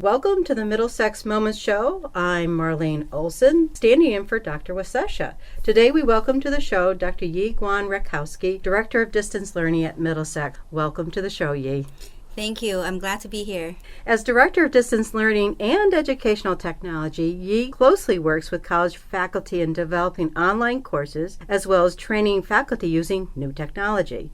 Welcome to the Middlesex Moments Show. I'm Marlene Olson, standing in for Dr. Wasesha. Today we welcome to the show Dr. Guan Raczkowski, Director of Distance Learning at Middlesex. Welcome to the show, Yi. Thank you. I'm glad to be here. As Director of Distance Learning and Educational Technology, Yi closely works with college faculty in developing online courses as well as training faculty using new technology.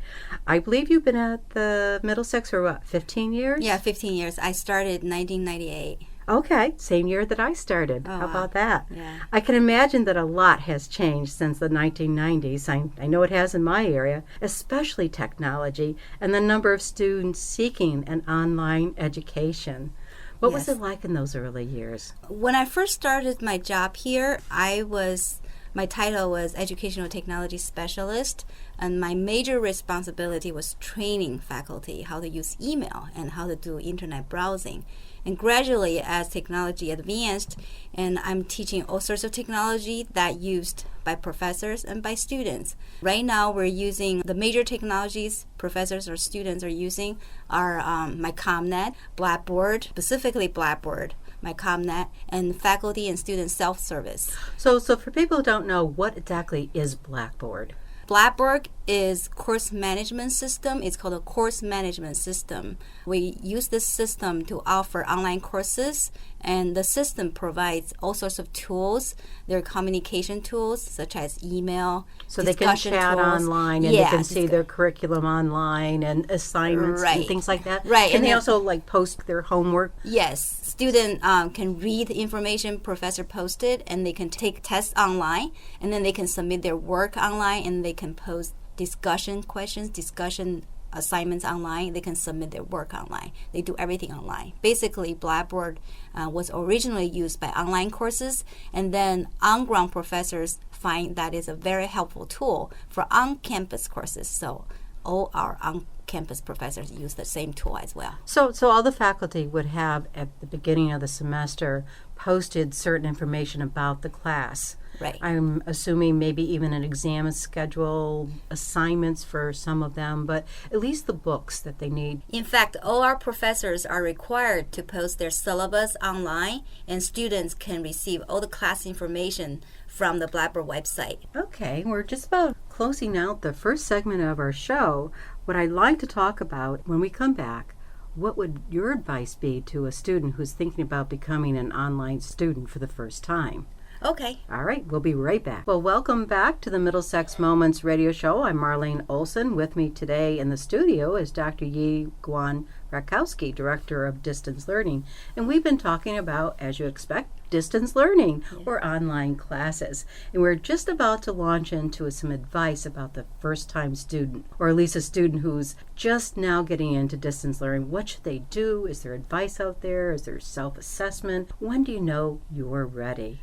I believe you've been at the Middlesex for 15 years? Yeah, 15 years. I started in 1998. Okay, same year that I started. How about that? Yeah. I can imagine that a lot has changed since the 1990s. I know it has in my area, especially technology and the number of students seeking an online education. What was it like in those early years? When I first started my job here, my title was Educational Technology Specialist, and my major responsibility was training faculty how to use email and how to do internet browsing. And gradually, as technology advanced, and I'm teaching all sorts of technology that used by professors and by students. Right now, we're using the major technologies professors or students are using are my CommNet, Blackboard, specifically Blackboard, my CommNet, and faculty and student self-service. So for people who don't know, what exactly is Blackboard? Blackboard is course management system. It's called a course management system. We use this system to offer online courses, and the system provides all sorts of tools. There are communication tools such as email, so they can chat online and they can see their curriculum online and assignments and things like that. Right. Can they also post their homework? Yes. Student can read the information professor posted, and they can take tests online, and then they can submit their work online, and they can post discussion questions, discussion assignments online. They can submit their work online. They do everything online. Basically, Blackboard was originally used by online courses, and then on-ground professors find that is a very helpful tool for on-campus courses. So all our on-campus professors use the same tool as well. So all the faculty would have at the beginning of the semester posted certain information about the class. Right. I'm assuming maybe even an exam schedule, assignments for some of them, but at least the books that they need. In fact, all our professors are required to post their syllabus online, and students can receive all the class information from the Blackboard website. Okay, we're just about closing out the first segment of our show. What I'd like to talk about when we come back, what would your advice be to a student who's thinking about becoming an online student for the first time? Okay. All right, we'll be right back. Well, welcome back to the Middlesex Moments radio show. I'm Marlene Olson. With me today in the studio is Dr. Guan Raczkowski, Director of Distance Learning. And we've been talking about, as you expect, distance learning or online classes. And we're just about to launch into some advice about the first-time student, or at least a student who's just now getting into distance learning. What should they do? Is there advice out there? Is there self-assessment? When do you know you're ready?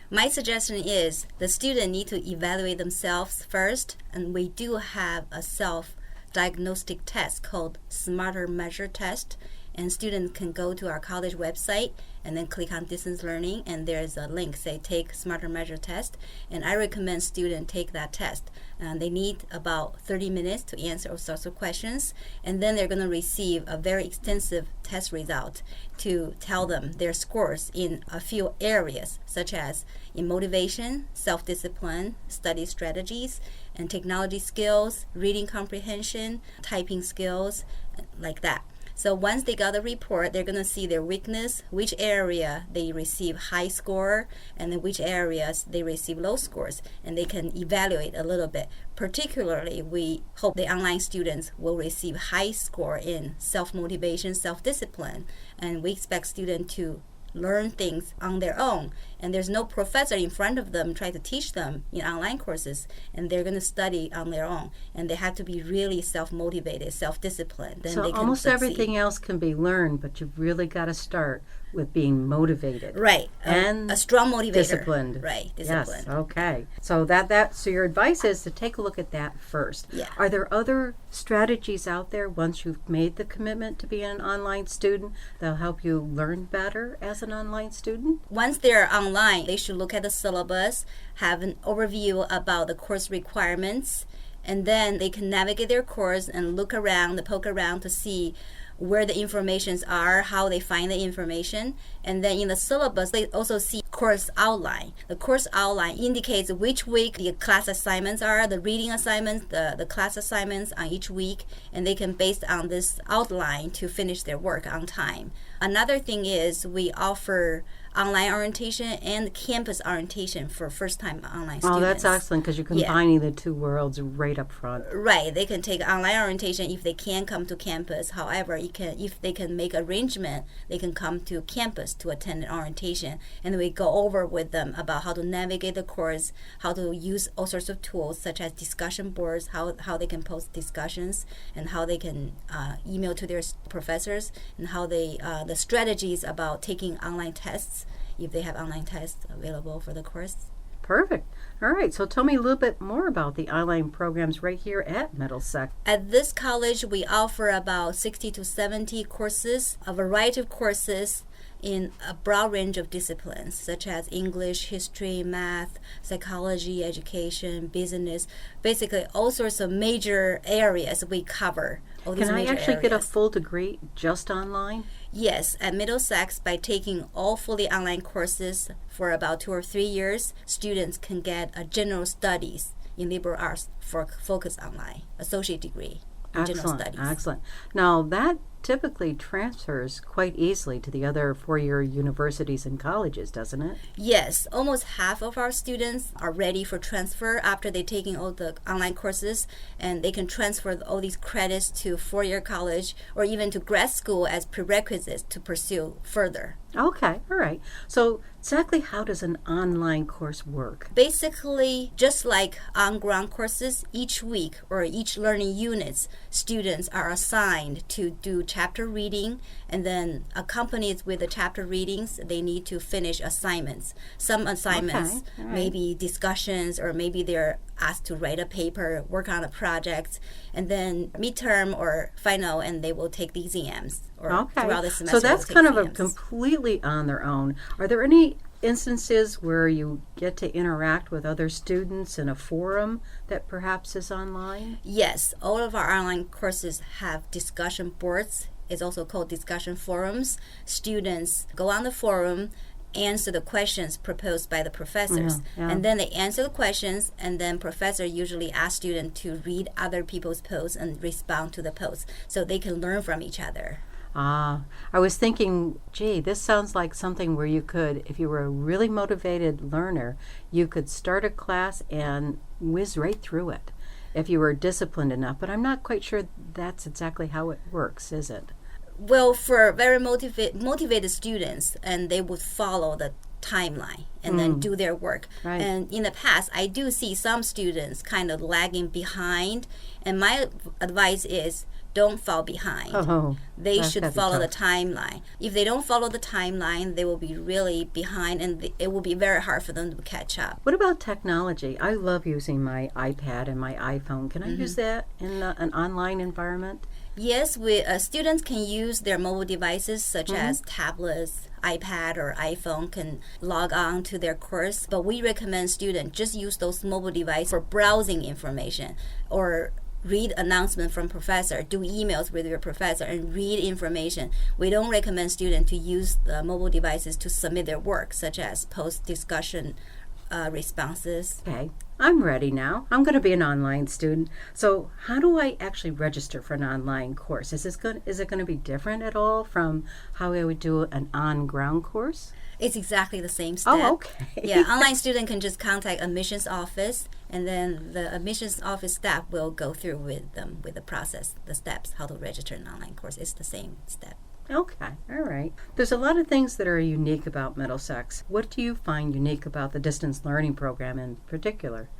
My suggestion is the student need to evaluate themselves first, and we do have a self-diagnostic test called Smarter Measure Test, and students can go to our college website and then click on distance learning, and there's a link say take Smarter Measure Test, and I recommend students take that test. They need about 30 minutes to answer all sorts of questions, and then they're going to receive a very extensive test result to tell them their scores in a few areas, such as in motivation, self-discipline, study strategies, and technology skills, reading comprehension, typing skills, like that. So once they got the report, they're going to see their weakness, which area they receive high score, and then which areas they receive low scores, and they can evaluate a little bit. Particularly, we hope the online students will receive high score in self-motivation, self-discipline, and we expect students to learn things on their own, and there's no professor in front of them trying to teach them in online courses, and they're going to study on their own, and they have to be really self-motivated, self-disciplined. Then so they can almost succeed. Everything else can be learned, but you've really got to start with being motivated. Right. And a strong motivator. Disciplined. Right. Disciplined. Yes. Okay. So so your advice is to take a look at that first. Yeah. Are there other strategies out there once you've made the commitment to be an online student that'll help you learn better as an online student? Once they're online, they should look at the syllabus, have an overview about the course requirements, and then they can navigate their course and look around, poke around to see where the informations are, how they find the information. And then in the syllabus, they also see course outline. The course outline indicates which week the class assignments are, the reading assignments, the class assignments on each week, and they can, based on this outline, to finish their work on time. Another thing is we offer online orientation and campus orientation for first-time online students. Oh, that's excellent, because you're combining the two worlds right up front. Right. They can take online orientation if they can come to campus. However, if they can make arrangement, they can come to campus to attend an orientation. And we go over with them about how to navigate the course, how to use all sorts of tools such as discussion boards, how they can post discussions, and how they can email to their professors, and how they the strategies about taking online tests, if they have online tests available for the course. Perfect. All right, so tell me a little bit more about the online programs right here at Middlesex. At this college, we offer about 60 to 70 courses, a variety of courses in a broad range of disciplines, such as English, history, math, psychology, education, business, basically all sorts of major areas we cover. Can I actually get a full degree just online? Yes, at Middlesex, by taking all fully online courses for about 2 or 3 years, students can get a general studies in liberal arts for focus online, associate degree in general studies. Excellent. Now that typically transfers quite easily to the other four-year universities and colleges, doesn't it? Yes, almost half of our students are ready for transfer after they're taking all the online courses, and they can transfer all these credits to four-year college or even to grad school as prerequisites to pursue further. Okay, all right. So exactly how does an online course work? Basically, just like on-ground courses, each week or each learning units, students are assigned to do chapter reading, and then accompanied with the chapter readings, they need to finish assignments. Some assignments may be discussions, or maybe they're asked to write a paper, work on a project, and then midterm or final, and they will take the exams. Or throughout the semester. So that's kind of a completely on their own. Are there any instances where you get to interact with other students in a forum that perhaps is online? Yes, all of our online courses have discussion boards. It's also called discussion forums. Students go on the forum, answer the questions proposed by the professors, and then they answer the questions, and then professor usually asks students to read other people's posts and respond to the posts so they can learn from each other. I was thinking, gee, this sounds like something where you could, if you were a really motivated learner, you could start a class and whiz right through it if you were disciplined enough. But I'm not quite sure that's exactly how it works, is it? Well, for very motivated students, and they would follow the timeline and then do their work. Right. And in the past, I do see some students kind of lagging behind, and my advice is don't fall behind. They should follow the timeline. If they don't follow the timeline, they will be really behind, and it will be very hard for them to catch up. What about technology? I love using my iPad and my iPhone. Can I use that in an online environment? Yes, students can use their mobile devices such as tablets, iPad, or iPhone can log on to their course, but we recommend students just use those mobile devices for browsing information or read announcement from professor, do emails with your professor, and read information. We don't recommend students to use the mobile devices to submit their work, such as post discussion responses. Okay, I'm ready now. I'm going to be an online student. So how do I actually register for an online course? Is it going to be different at all from how I would do an on-ground course? It's exactly the same step. Oh, okay. Yeah, online student can just contact admissions office, and then the admissions office staff will go through with them with the process, the steps, how to register an online course. It's the same step. Okay, all right. There's a lot of things that are unique about Middlesex. What do you find unique about the distance learning program in particular?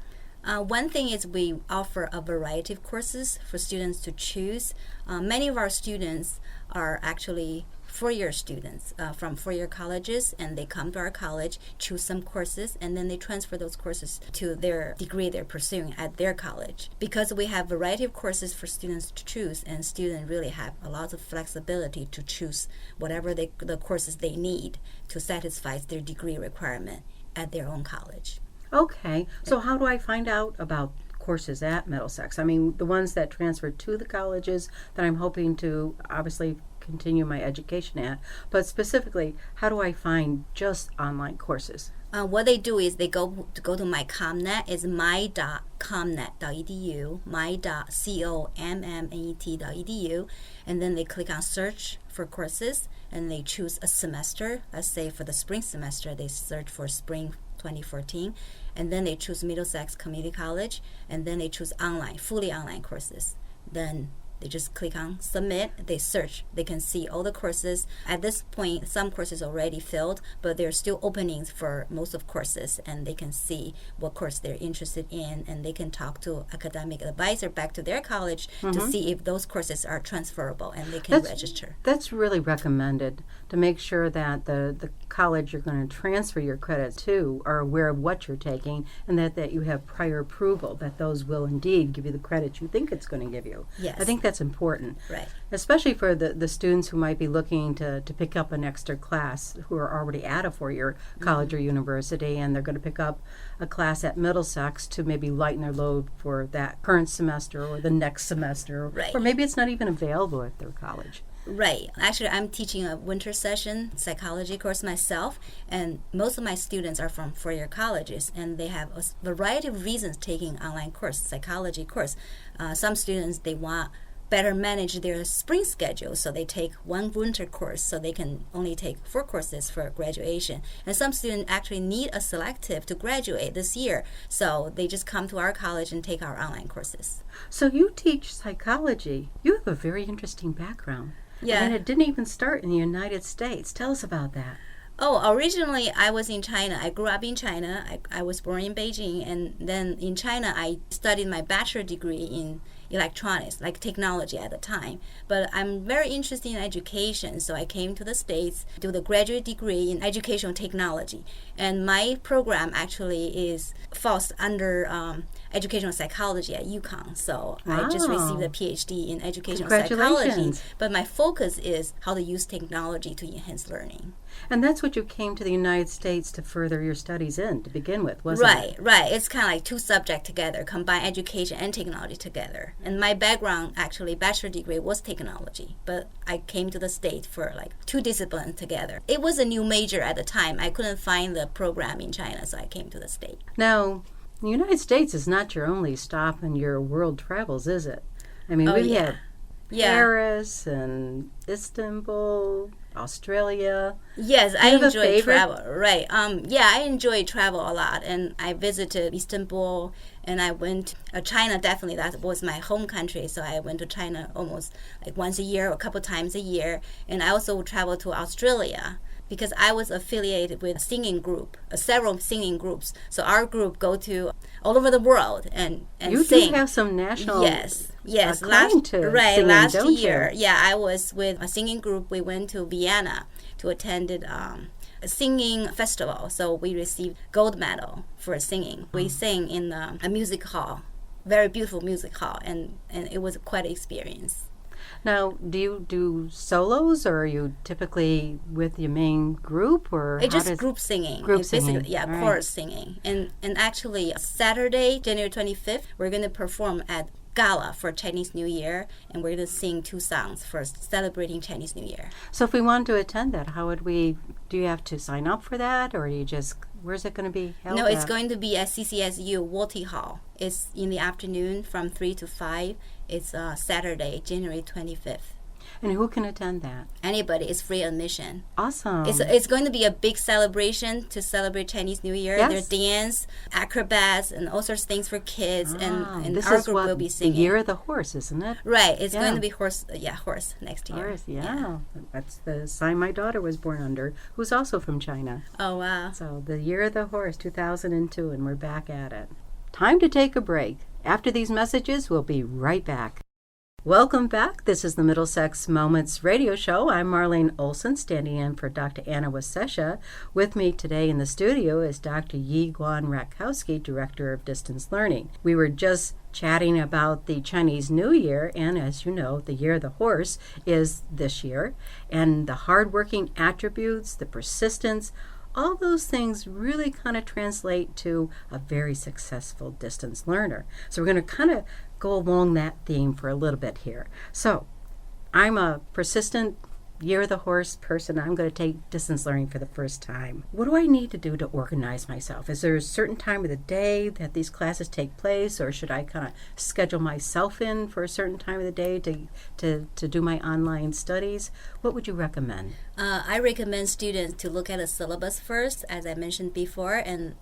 One thing is we offer a variety of courses for students to choose. Many of our students are actually four-year students from four-year colleges, and they come to our college, choose some courses, and then they transfer those courses to their degree they're pursuing at their college. Because we have a variety of courses for students to choose, and students really have a lot of flexibility to choose whatever the courses they need to satisfy their degree requirement at their own college. Okay, so how do I find out about courses at Middlesex? I mean, the ones that transfer to the colleges that I'm hoping to obviously continue my education at, but specifically, how do I find just online courses? What they do is they go to my ComNet. It's my.comnet.edu, my.commet.edu, and then they click on search for courses, and they choose a semester. Let's say for the spring semester, they search for spring 2014, and then they choose Middlesex Community College, and then they choose online, fully online courses. Then they just click on submit, they search, they can see all the courses. At this point, some courses are already filled, but there are still openings for most of courses, and they can see what course they're interested in, and they can talk to academic advisor back to their college to see if those courses are transferable, and they can register. That's really recommended, to make sure that the college you're going to transfer your credits to are aware of what you're taking, and that you have prior approval that those will indeed give you the credit you think it's going to give you. Yes. I think that's important, Right. especially for the students who might be looking to pick up an extra class, who are already at a four-year college or university, and they're going to pick up a class at Middlesex to maybe lighten their load for that current semester or the next semester, Right. or maybe it's not even available at their college. Right. Actually, I'm teaching a winter session psychology course myself, and most of my students are from four-year colleges, and they have a variety of reasons taking online course, psychology course. Some students, they want better manage their spring schedule, so they take one winter course so they can only take 4 courses for graduation. And some students actually need a selective to graduate this year, so they just come to our college and take our online courses. So you teach psychology. You have a very interesting background. Yeah. And it didn't even start in the United States. Tell us about that. Oh, originally I was in China. I grew up in China. I was born in Beijing, and then in China I studied my bachelor degree in electronics, like technology at the time. But I'm very interested in education, so I came to the States to do the graduate degree in educational technology. And my program actually falls under educational psychology at UConn. So I just received a PhD in educational psychology. But my focus is how to use technology to enhance learning. And that's what you came to the United States to further your studies in, to begin with, wasn't it? Right. It's kind of like 2 subjects together, combine education and technology together. And my background, actually, bachelor degree was technology, but I came to the States for like 2 disciplines together. It was a new major at the time. I couldn't find the program in China, so I came to the States. Now, the United States is not your only stop in your world travels, is it? I mean, we had Paris and Istanbul, Australia. Yes, I enjoy travel. Right. I enjoy travel a lot, and I visited Istanbul, and I went China. Definitely, that was my home country. So I went to China almost like once a year, or a couple times a year, and I also traveled to Australia, because I was affiliated with a singing group, several singing groups. So our group go to all over the world and you sing. You do have some national Yes, last year. Yeah, I was with a singing group. We went to Vienna to attend a singing festival. So we received gold medal for singing. We sang in a music hall, very beautiful music hall, and it was quite an experience. Now, do you do solos, or are you typically with your main group, or it's just group singing? Chorus singing. And actually, Saturday, January 25th, we're going to perform at Gala for Chinese New Year, and we're going to sing 2 songs for celebrating Chinese New Year. So if we wanted to attend that, how would we? Do you have to sign up for that, or do you just? Where's it going to be held? No, it's going to be at CCSU Walty Hall. It's in the afternoon from 3 to 5. It's Saturday, January 25th. And who can attend that? Anybody. It's free admission. Awesome. It's going to be a big celebration to celebrate Chinese New Year. Yes. There's dance, acrobats, and all sorts of things for kids. And this our is group will be singing. The Year of the Horse, isn't it? Right. It's going to be horse next year. Horse, yeah. That's the sign my daughter was born under, who's also from China. Oh, wow. So the Year of the Horse, 2002, and we're back at it. Time to take a break. After these messages, we'll be right back. Welcome back. This is the Middlesex Moments radio show. I'm Marlene Olson, standing in for Dr. Anna Wasesha. With me today in the studio is Dr. Guan Raczkowski, Director of Distance Learning. We were just chatting about the Chinese New Year, and as you know, the Year of the Horse is this year, and the hardworking attributes, the persistence, all those things really kind of translate to a very successful distance learner. So we're going to kind of go along that theme for a little bit here. So I'm a persistent year the horse person. I'm going to take distance learning for the first time. What do I need to do to organize myself? Is there a certain time of the day that these classes take place, or should I kind of schedule myself in for a certain time of the day to do my online studies? What would you recommend? I recommend students to look at a syllabus first, as I mentioned before, and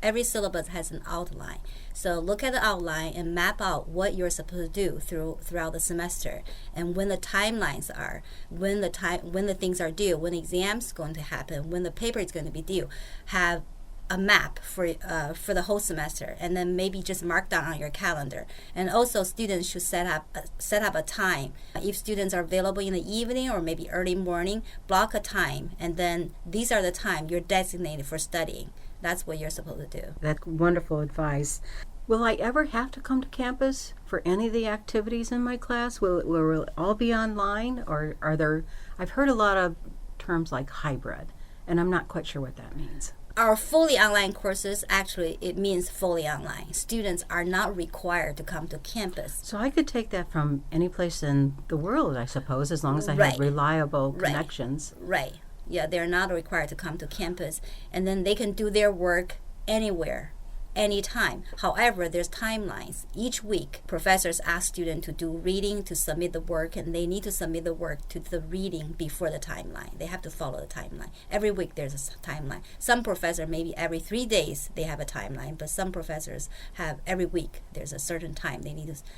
every syllabus has an outline. So look at the outline and map out what you're supposed to do throughout the semester, and when the timelines are, when the things are due, when the exam's going to happen, when the paper is going to be due. Have a map for the whole semester, and then maybe just mark down on your calendar. And also, students should set up a time. If students are available in the evening or maybe early morning, block a time, and then these are the time you're designated for studying. That's what you're supposed to do. That's wonderful advice. Will I ever have to come to campus for any of the activities in my class? Will it all be online, or are there? I've heard a lot of terms like hybrid, and I'm not quite sure what that means. Our fully online courses, actually, it means fully online. Students are not required to come to campus. So I could take that from any place in the world, I suppose, as long as I have reliable connections. Right. Yeah, they're not required to come to campus, and then they can do their work anywhere, anytime. However, there's timelines. Each week, professors ask students to do reading, to submit the work, and they need to submit the work to the reading before the timeline. They have to follow the timeline. Every week there's a timeline. Some professors, maybe every 3 days, they have a timeline, but some professors have every week. There's a certain time.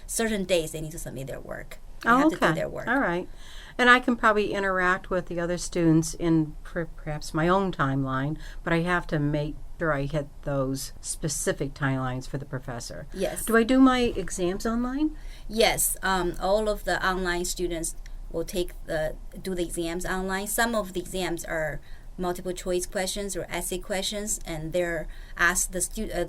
Certain days they need to submit their work. They have to do their work. All right. And I can probably interact with the other students in perhaps my own timeline, but I have to make sure I hit those specific timelines for the professor. Yes. Do I do my exams online? Yes. All of the online students will do the exams online. Some of the exams are multiple choice questions or essay questions, and the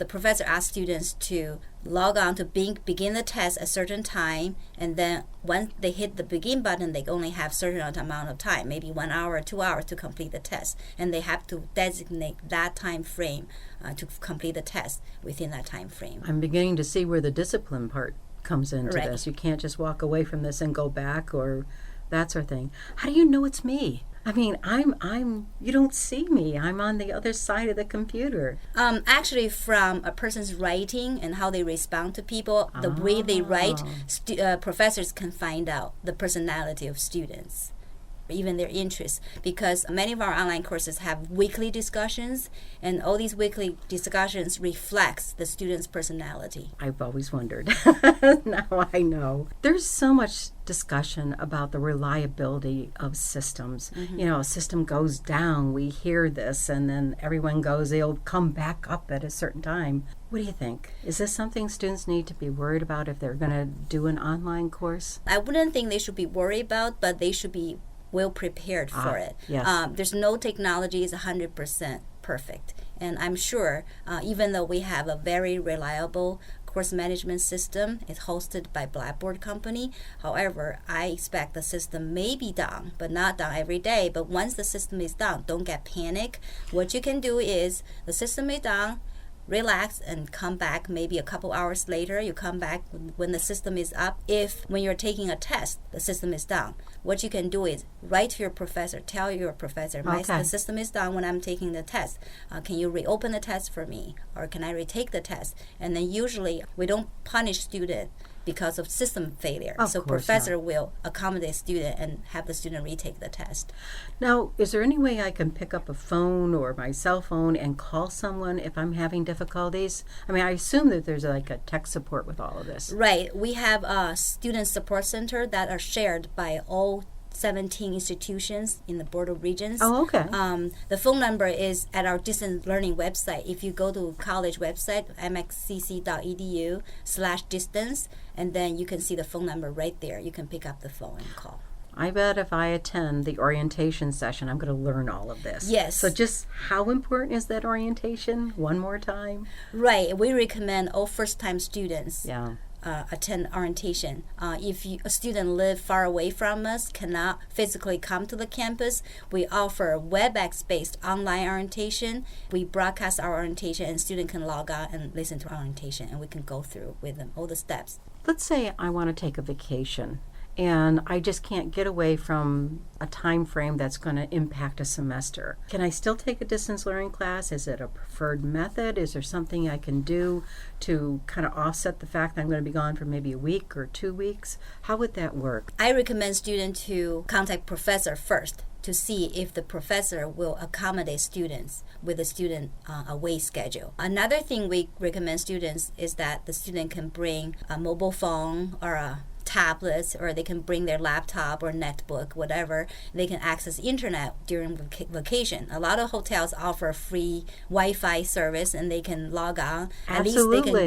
professor asks students to log on to begin the test at a certain time, and then once they hit the begin button, they only have a certain amount of time, maybe 1 hour or 2 hours to complete the test, and they have to designate that time frame to complete the test within that time frame. I'm beginning to see where the discipline part comes into this. You can't just walk away from this and go back or that sort of thing. How do you know it's me? I mean, you don't see me. I'm on the other side of the computer. Actually, from a person's writing and how they respond to people, the way they write, professors can find out the personality of students, even their interests, because many of our online courses have weekly discussions, and all these weekly discussions reflects the student's personality. I've always wondered. Now I know. There's so much discussion about the reliability of systems. Mm-hmm. You know, a system goes down, we hear this, and then everyone goes, they'll come back up at a certain time. What do you think? Is this something students need to be worried about if they're going to do an online course? I wouldn't think they should be worried about, but they should be well prepared for it. Yes. There's no technology is 100% perfect. And I'm sure, even though we have a very reliable course management system, it's hosted by Blackboard company. However, I expect the system may be down, but not down every day. But once the system is down, don't get panic. What you can do is, the system is down, relax and come back maybe a couple hours later. You come back when the system is up. If when you're taking a test, the system is down, what you can do is write to your professor, tell your professor, the system is down when I'm taking the test. Can you reopen the test for me? Or can I retake the test? And then usually we don't punish student because of system failure. So professor will accommodate student and have the student retake the test. Now, is there any way I can pick up a phone or my cell phone and call someone if I'm having difficulties? I mean, I assume that there's like a tech support with all of this. Right. We have a student support center that are shared by all 17 institutions in the Board of Regents. Oh, okay. The phone number is at our distance learning website. If you go to college website, mxcc.edu/distance, and then you can see the phone number right there. You can pick up the phone and call. I bet if I attend the orientation session, I'm going to learn all of this. Yes. So just how important is that orientation? One more time? Right. We recommend all first-time students attend orientation. If a student live far away from us, cannot physically come to the campus, we offer WebEx-based online orientation. We broadcast our orientation, and student can log on and listen to our orientation, and we can go through with them all the steps. Let's say I want to take a vacation and I just can't get away from a time frame that's going to impact a semester. Can I still take a distance learning class? Is it a preferred method? Is there something I can do to kind of offset the fact that I'm going to be gone for maybe a week or 2 weeks? How would that work? I recommend students to contact professor first to see if the professor will accommodate students with the student away schedule. Another thing we recommend students is that the student can bring a mobile phone or a tablets, or they can bring their laptop or netbook, whatever. They can access internet during vacation. A lot of hotels offer free Wi-Fi service, and they can log on. Absolutely. At least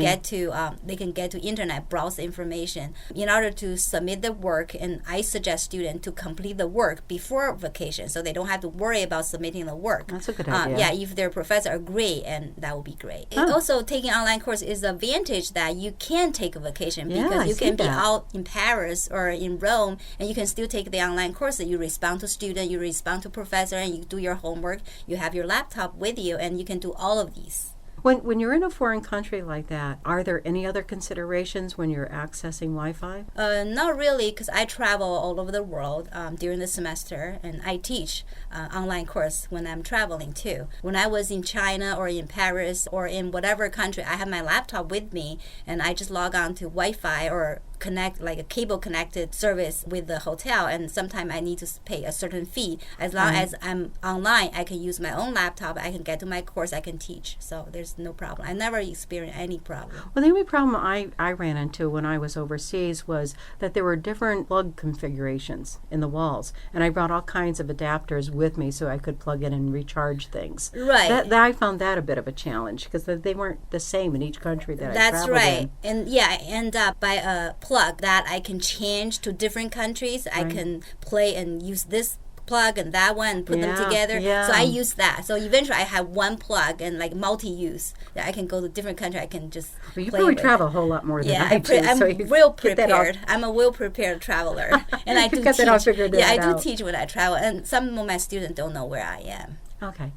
they can get to internet, browse information. In order to submit the work, and I suggest students to complete the work before vacation, so they don't have to worry about submitting the work. That's a good idea. Yeah, if their professor agree, and that would be great. And also, taking online course is the advantage that you can take a vacation because you can be out in Paris or in Rome, and you can still take the online course. You respond to student, you respond to professor, and you do your homework. You have your laptop with you, and you can do all of these. When you're in a foreign country like that, are there any other considerations when you're accessing Wi-Fi? Not really, because I travel all over the world during the semester, and I teach online course when I'm traveling too. When I was in China or in Paris or in whatever country, I have my laptop with me, and I just log on to Wi-Fi or connect like a cable connected service with the hotel, and sometimes I need to pay a certain fee. As long as I'm online, I can use my own laptop, I can get to my course, I can teach, so there's no problem. I never experienced any problem. Well, the only problem I ran into when I was overseas was that there were different plug configurations in the walls, and I brought all kinds of adapters with me so I could plug in and recharge things. Right. I found that a bit of a challenge because they weren't the same in each country that I traveled in. That's right. And yeah, I end up by a plug that I can change to different countries. I can play and use this plug and that one and put them together. So I use that. So eventually I have one plug and like multi-use that I can go to different countries. I can just you play probably with. travel a whole lot more than I do. I'm so real prepared. I'm a well prepared traveler. And I do teach. I do teach when I travel, and some of my students don't know where I am. Okay.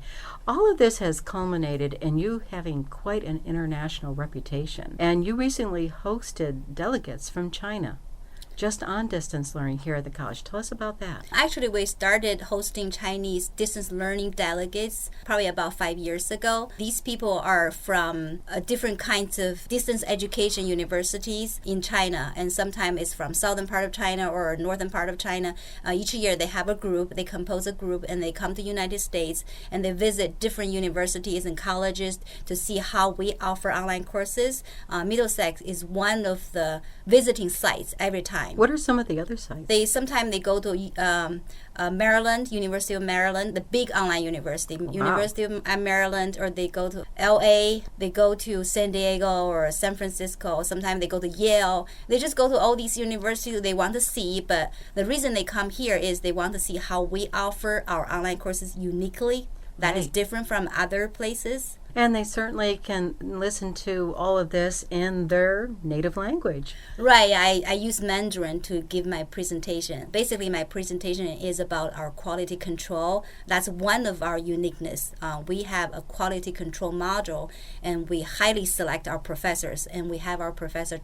All of this has culminated in you having quite an international reputation. And you recently hosted delegates from China just on distance learning here at the college. Tell us about that. Actually, we started hosting Chinese distance learning delegates probably about 5 years ago. These people are from different kinds of distance education universities in China, and sometimes it's from southern part of China or northern part of China. Each year they have a group, they compose a group, and they come to the United States, and they visit different universities and colleges to see how we offer online courses. Middlesex is one of the visiting sites every time. What are some of the other sites? Sometimes they go to Maryland, University of Maryland, the big online university, University of Maryland, or they go to LA, they go to San Diego or San Francisco. Sometimes they go to Yale. They just go to all these universities they want to see, but the reason they come here is they want to see how we offer our online courses uniquely. That is different from other places. And they certainly can listen to all of this in their native language. Right. I use Mandarin to give my presentation. Basically, my presentation is about our quality control. That's one of our uniqueness. We have a quality control module, and we highly select our professors, and we have our professor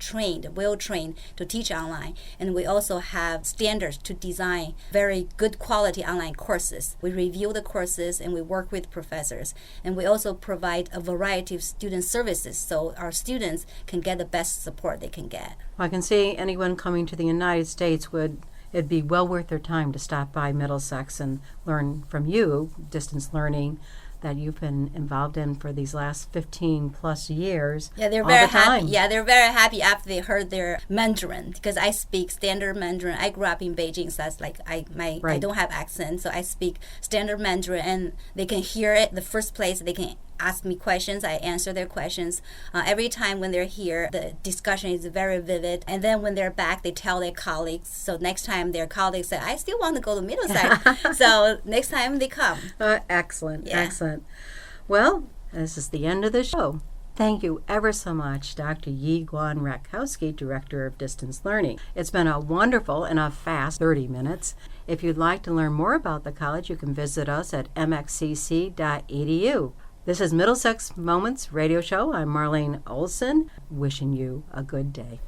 well trained to teach online. And we also have standards to design very good quality online courses. We review the courses, and we work with professors. And we also provide a variety of student services so our students can get the best support they can get. Well, I can see anyone coming to the United States it'd be well worth their time to stop by Middlesex and learn from you, distance learning that you've been involved in for these last 15 plus years. Yeah, they're very happy. Yeah, they're very happy after they heard their Mandarin, because I speak standard Mandarin. I grew up in Beijing, so that's like I don't have accent, so I speak standard Mandarin, and they can hear it. The first place they can ask me questions, I answer their questions. Every time when they're here, the discussion is very vivid. And then when they're back, they tell their colleagues. So next time their colleagues say, I still want to go to Middlesex. So next time they come. Excellent. Well, this is the end of the show. Thank you ever so much, Dr. Guan Raczkowski, Director of Distance Learning. It's been a wonderful and a fast 30 minutes. If you'd like to learn more about the college, you can visit us at mxcc.edu. This is Middlesex Moments Radio Show. I'm Marlene Olson, wishing you a good day.